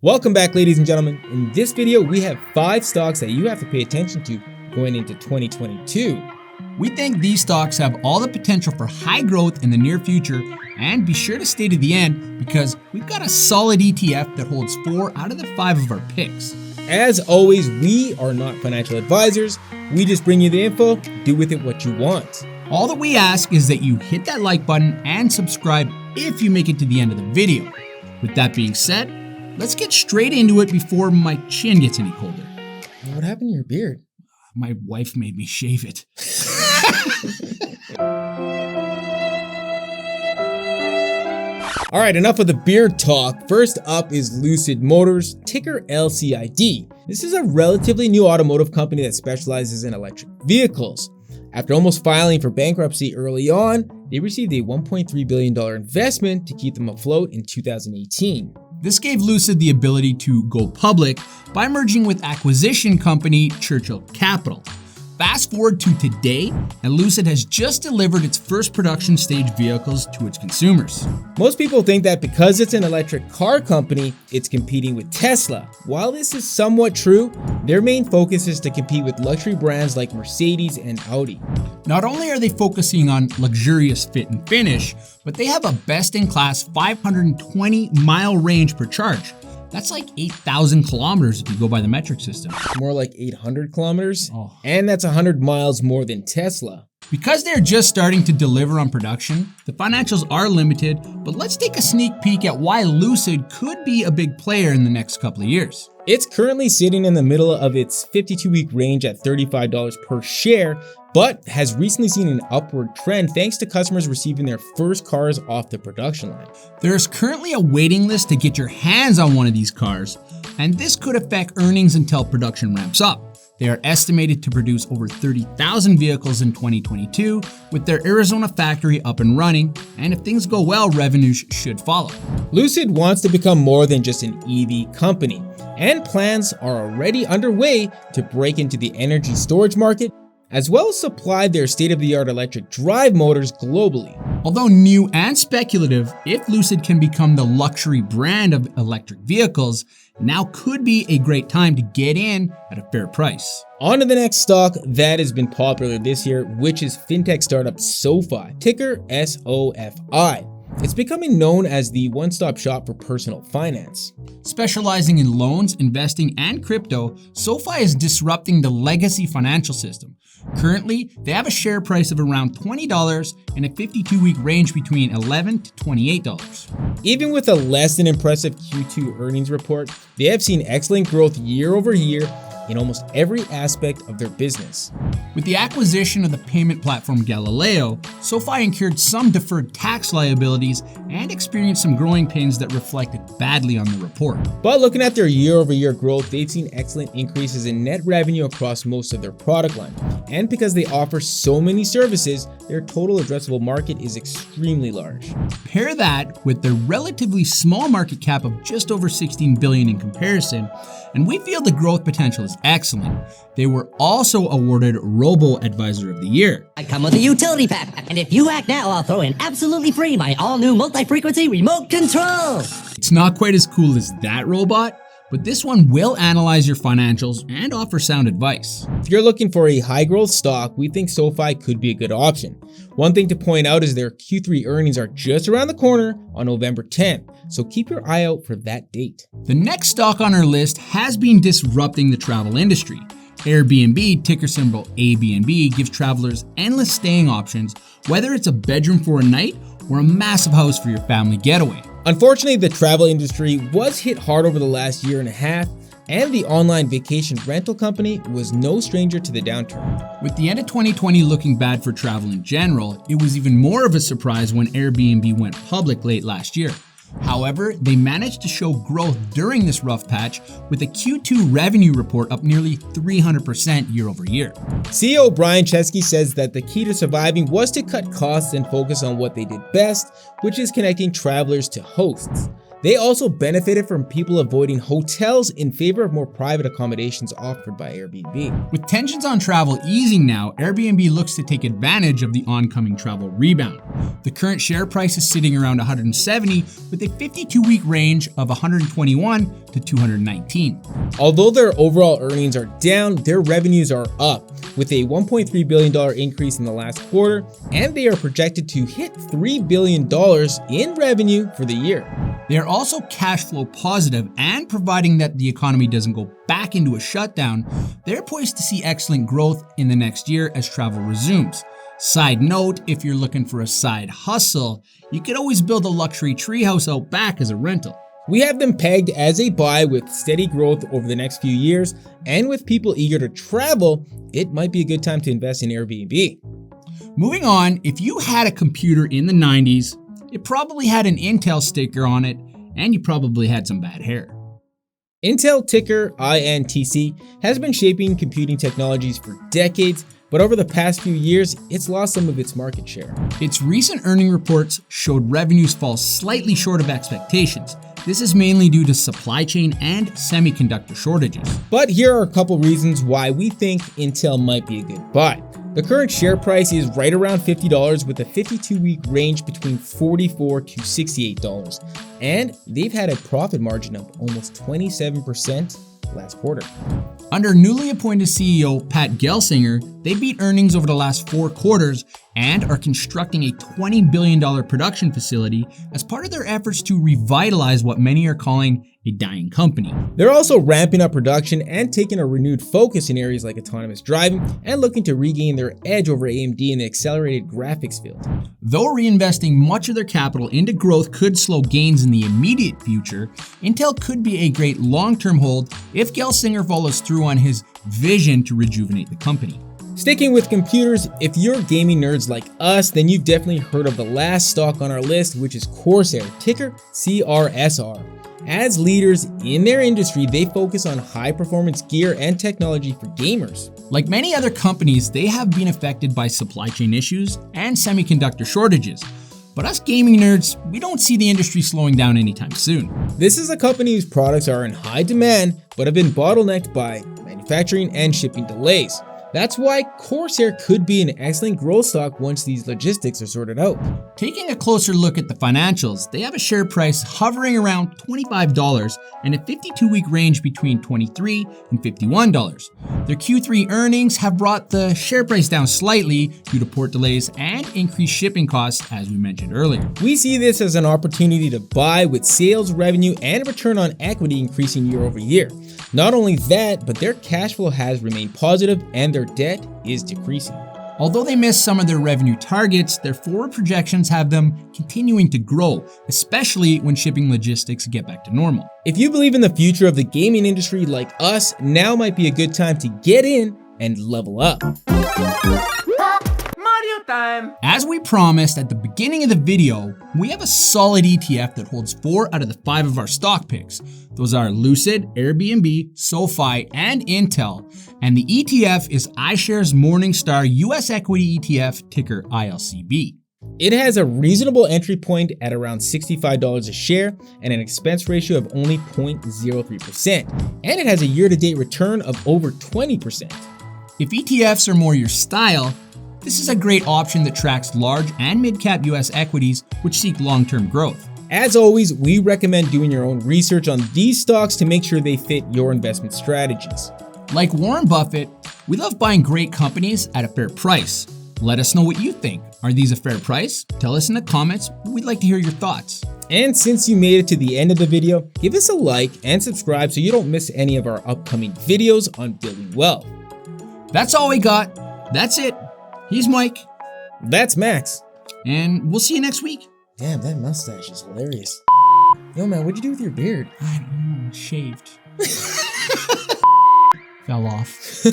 Welcome back, ladies and gentlemen. In this video, we have 5 stocks that you have to pay attention to going into 2022. We think these stocks have all the potential for high growth in the near future, and be sure to stay to the end because we've got a solid ETF that holds 4 out of the 5 of our picks. As always, we are not financial advisors. We just bring you the info, do with it what you want. All that we ask is that you hit that like button and subscribe if you make it to the end of the video. With that being said, let's get straight into it before my chin gets any colder. What happened to your beard? My wife made me shave it. All right, enough of the beard talk. First up is Lucid Motors, ticker LCID. This is a relatively new automotive company that specializes in electric vehicles. After almost filing for bankruptcy early on, they received a $1.3 billion investment to keep them afloat in 2018. This gave Lucid the ability to go public by merging with acquisition company Churchill Capital. Fast forward to today, and Lucid has just delivered its first production stage vehicles to its consumers. Most people think that because it's an electric car company, it's competing with Tesla. While this is somewhat true, their main focus is to compete with luxury brands like Mercedes and Audi. Not only are they focusing on luxurious fit and finish, but they have a best-in-class 520-mile range per charge. That's like 8,000 kilometers if you go by the metric system. More like 800 kilometers. Oh. And that's 100 miles more than Tesla. Because they're just starting to deliver on production, the financials are limited, but let's take a sneak peek at why Lucid could be a big player in the next couple of years. It's currently sitting in the middle of its 52-week range at $35 per share, but has recently seen an upward trend thanks to customers receiving their first cars off the production line. There's currently a waiting list to get your hands on one of these cars, and this could affect earnings until production ramps up. They are estimated to produce over 30,000 vehicles in 2022 with their Arizona factory up and running, and if things go well, revenues should follow. Lucid wants to become more than just an EV company, and plans are already underway to break into the energy storage market, as well as supply their state-of-the-art electric drive motors globally. Although new and speculative, if Lucid can become the luxury brand of electric vehicles, now could be a great time to get in at a fair price. On to the next stock that has been popular this year, which is fintech startup SoFi, ticker SOFI. It's becoming known as the one-stop shop for personal finance. Specializing in loans, investing, and crypto, SoFi is disrupting the legacy financial system. Currently, they have a share price of around $20 and a 52-week range between $11 to $28. Even with a less than impressive Q2 earnings report, they have seen excellent growth year over year in almost every aspect of their business. With the acquisition of the payment platform Galileo, SoFi incurred some deferred tax liabilities and experienced some growing pains that reflected badly on the report. But looking at their year-over-year growth, they've seen excellent increases in net revenue across most of their product line. And because they offer so many services, their total addressable market is extremely large. Pair that with their relatively small market cap of just over $16 billion in comparison, and we feel the growth potential is excellent. They were also awarded Robo-Advisor of the Year. I come with a utility pack, and if you act now, I'll throw in absolutely free my all-new multi-frequency remote control. It's not quite as cool as that robot, but this one will analyze your financials and offer sound advice. If you're looking for a high-growth stock, we think SoFi could be a good option. One thing to point out is their Q3 earnings are just around the corner on November 10th, so keep your eye out for that date. The next stock on our list has been disrupting the travel industry. Airbnb, ticker symbol ABNB, gives travelers endless staying options, whether it's a bedroom for a night or a massive house for your family getaway. Unfortunately, the travel industry was hit hard over the last year and a half, and the online vacation rental company was no stranger to the downturn. With the end of 2020 looking bad for travel in general, it was even more of a surprise when Airbnb went public late last year. However, they managed to show growth during this rough patch with a Q2 revenue report up nearly 300% year over year. CEO Brian Chesky says that the key to surviving was to cut costs and focus on what they did best, which is connecting travelers to hosts. They also benefited from people avoiding hotels in favor of more private accommodations offered by Airbnb. With tensions on travel easing now, Airbnb looks to take advantage of the oncoming travel rebound. The current share price is sitting around 170 with a 52-week range of 121 to 219. Although their overall earnings are down, their revenues are up with a $1.3 billion increase in the last quarter, and they are projected to hit $3 billion in revenue for the year. They are also cash flow positive, and providing that the economy doesn't go back into a shutdown, they're poised to see excellent growth in the next year as travel resumes. Side note, if you're looking for a side hustle, you could always build a luxury treehouse out back as a rental. We have them pegged as a buy with steady growth over the next few years, and with people eager to travel, it might be a good time to invest in Airbnb. Moving on, if you had a computer in the 90s, it probably had an Intel sticker on it, and you probably had some bad hair. Intel, ticker INTC, has been shaping computing technologies for decades, but over the past few years, it's lost some of its market share. Its recent earning reports showed revenues fall slightly short of expectations. This is mainly due to supply chain and semiconductor shortages. But here are a couple reasons why we think Intel might be a good buy. The current share price is right around $50 with a 52-week range between $44 to $68. And they've had a profit margin of almost 27% last quarter. Under newly appointed CEO Pat Gelsinger, they beat earnings over the last 4 quarters and are constructing a $20 billion production facility as part of their efforts to revitalize what many are calling a dying company. They're also ramping up production and taking a renewed focus in areas like autonomous driving and looking to regain their edge over AMD in the accelerated graphics field. Though reinvesting much of their capital into growth could slow gains in the immediate future, Intel could be a great long-term hold if Gelsinger follows through on his vision to rejuvenate the company. Sticking with computers, if you're gaming nerds like us, then you've definitely heard of the last stock on our list, which is Corsair, ticker CRSR. As leaders in their industry, they focus on high-performance gear and technology for gamers. Like many other companies, they have been affected by supply chain issues and semiconductor shortages. But us gaming nerds, we don't see the industry slowing down anytime soon. This is a company whose products are in high demand, but have been bottlenecked by manufacturing and shipping delays. That's why Corsair could be an excellent growth stock once these logistics are sorted out. Taking a closer look at the financials, they have a share price hovering around $25 and a 52-week range between $23 and $51. Their Q3 earnings have brought the share price down slightly due to port delays and increased shipping costs, as we mentioned earlier. We see this as an opportunity to buy with sales revenue and return on equity increasing year over year. Not only that, but their cash flow has remained positive and their debt is decreasing. Although they missed some of their revenue targets, their forward projections have them continuing to grow, especially when shipping logistics get back to normal. If you believe in the future of the gaming industry like us, now might be a good time to get in and level up. Time. As we promised at the beginning of the video, we have a solid ETF that holds 4 out of the 5 of our stock picks. Those are Lucid, Airbnb, SoFi, and Intel. And the ETF is iShares Morningstar US Equity ETF, ticker ILCB. It has a reasonable entry point at around $65 a share and an expense ratio of only 0.03%. And it has a year-to-date return of over 20%. If ETFs are more your style, this is a great option that tracks large and mid-cap US equities which seek long-term growth. As always, we recommend doing your own research on these stocks to make sure they fit your investment strategies. Like Warren Buffett, we love buying great companies at a fair price. Let us know what you think. Are these a fair price? Tell us in the comments. We'd like to hear your thoughts. And since you made it to the end of the video, give us a like and subscribe so you don't miss any of our upcoming videos on building wealth. That's all we got. That's it. He's Mike. That's Max. And we'll see you next week. Damn, that mustache is hilarious. Yo, man, what'd you do with your beard? I don't know, shaved. Fell off.